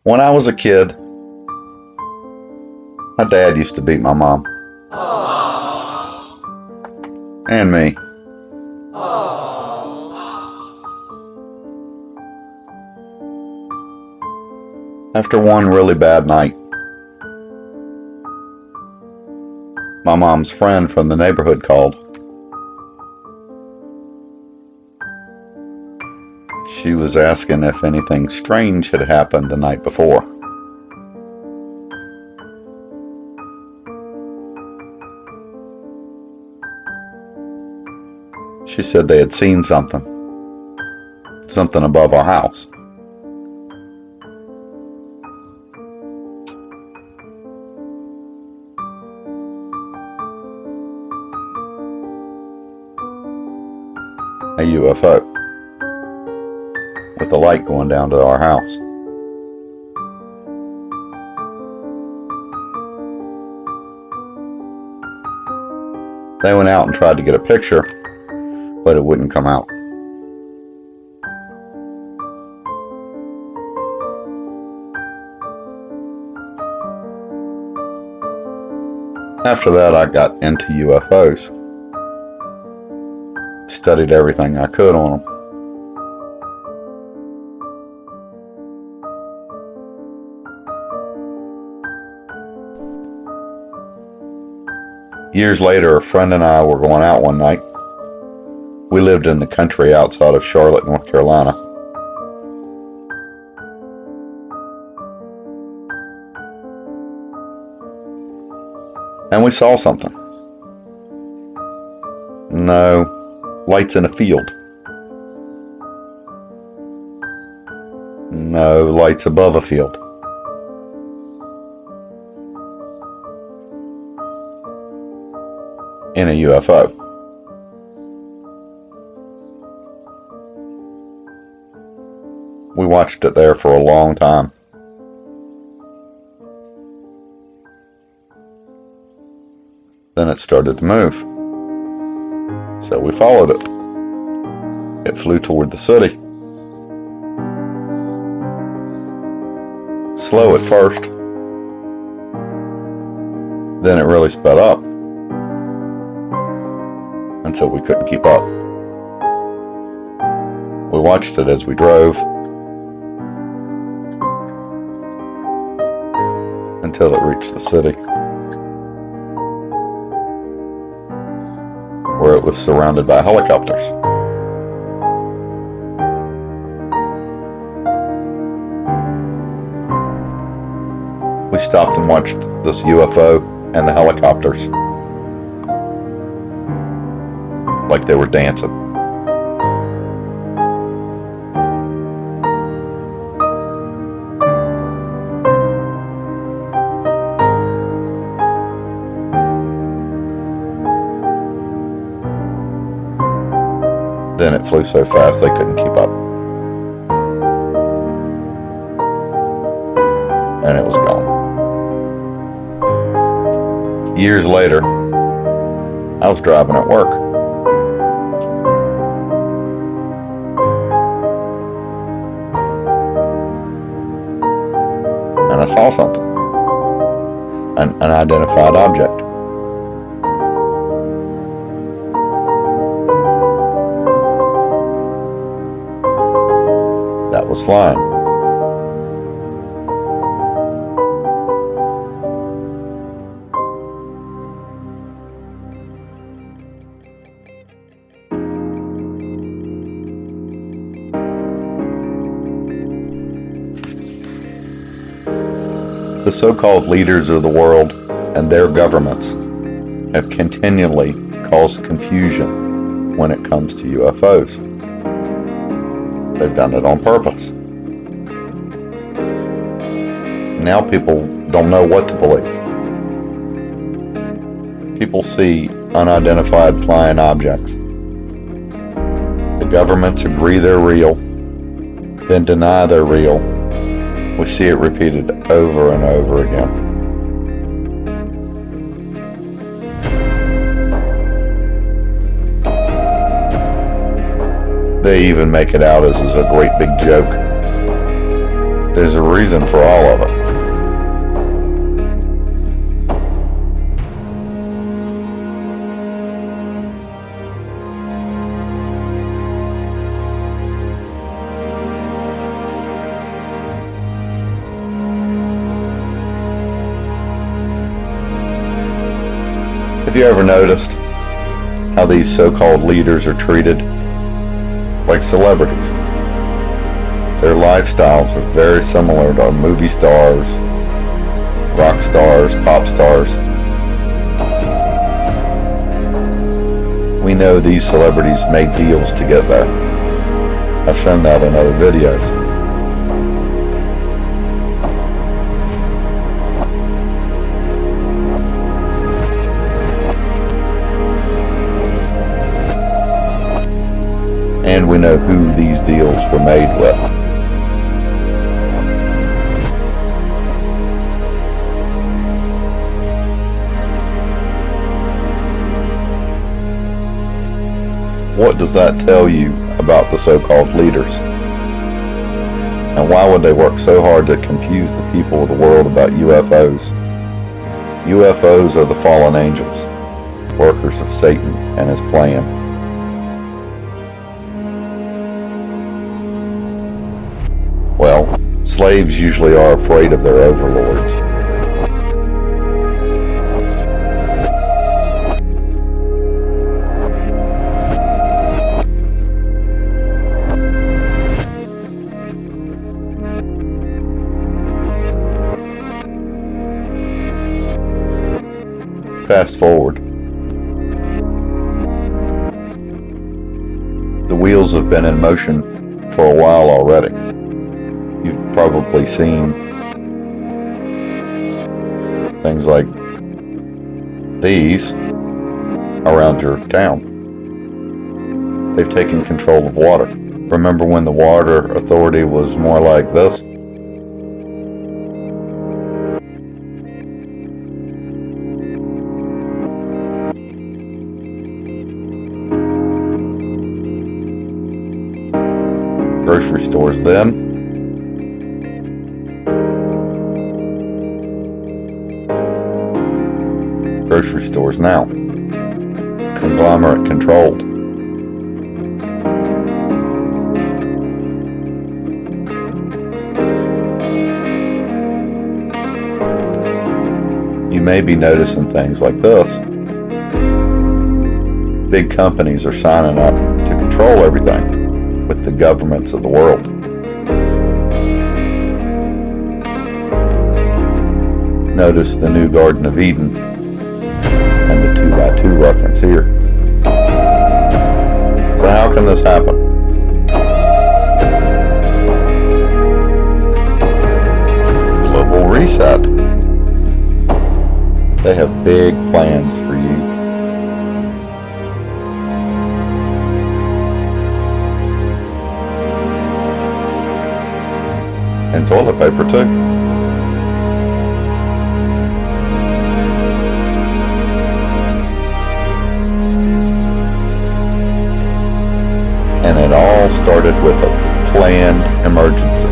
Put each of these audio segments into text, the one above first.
When I was a kid, my dad used to beat my mom. And me. After one really bad night, my mom's friend from the neighborhood called. She was asking if anything strange had happened the night before. She said they had seen something above our house. A UFO with a light going down to our house. They went out and tried to get a picture, but it wouldn't come out. After that, I got into UFOs. Studied everything I could on them. Years later, a friend and I were going out one night. We lived in the country outside of Charlotte, North Carolina. And we saw something. No, lights in a field. No, lights above a field. In a UFO. We watched it there for a long time. Then it started to move. So we followed it. It flew toward the city. Slow at first. Then it really sped up. Until we couldn't keep up. We watched it as we drove until it reached the city, where it was surrounded by helicopters. We stopped and watched this UFO and the helicopters like they were dancing. Then it flew so fast they couldn't keep up. And it was gone. Years later, I was driving at work. And I saw something. An unidentified object. That was flying. The so-called leaders of the world and their governments have continually caused confusion when it comes to UFOs. They've done it on purpose. Now people don't know what to believe. People see unidentified flying objects. The governments agree they're real, then deny they're real. We see it repeated over and over again. They even make it out as a great big joke. There's a reason for all of it. Have you ever noticed how these so-called leaders are treated like celebrities? Their lifestyles are very similar to movie stars, rock stars, pop stars. We know these celebrities made deals to get there. I've shown that in other videos. And we know who these deals were made with. What does that tell you about the so-called leaders? And why would they work so hard to confuse the people of the world about UFOs? UFOs are the fallen angels, workers of Satan and his plan. Well, slaves usually are afraid of their overlords. Fast forward. The wheels have been in motion for a while already. You've probably seen things like these around your town. They've taken control of water. Remember when the water authority was more like this? Grocery stores then. Grocery stores now. Conglomerate controlled. You may be noticing things like this. Big companies are signing up to control everything with the governments of the world. Notice the new Garden of Eden and the 2x2 reference here. So how can this happen? Global reset. They have big plans for you. And toilet paper too. And it all started with a planned emergency.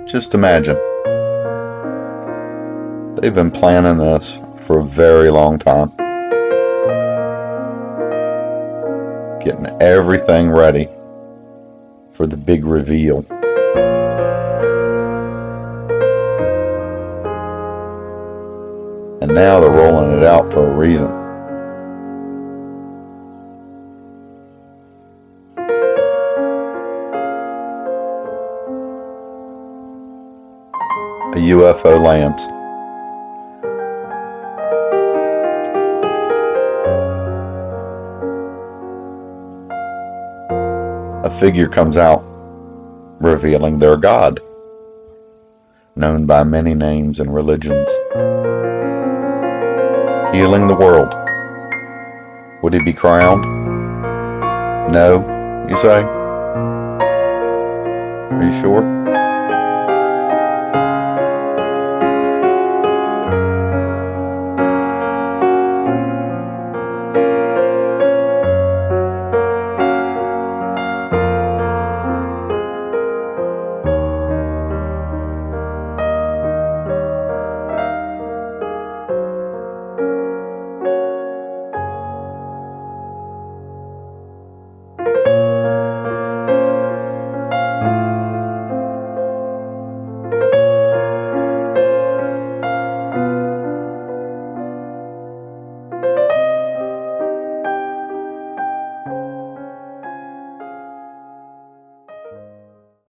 Just imagine. They've been planning this for a very long time. Getting everything ready for the big reveal. And now they're rolling it out for a reason. A UFO lands. A figure comes out, revealing their God, known by many names and religions, healing the world. Would he be crowned? No, you say? Are you sure?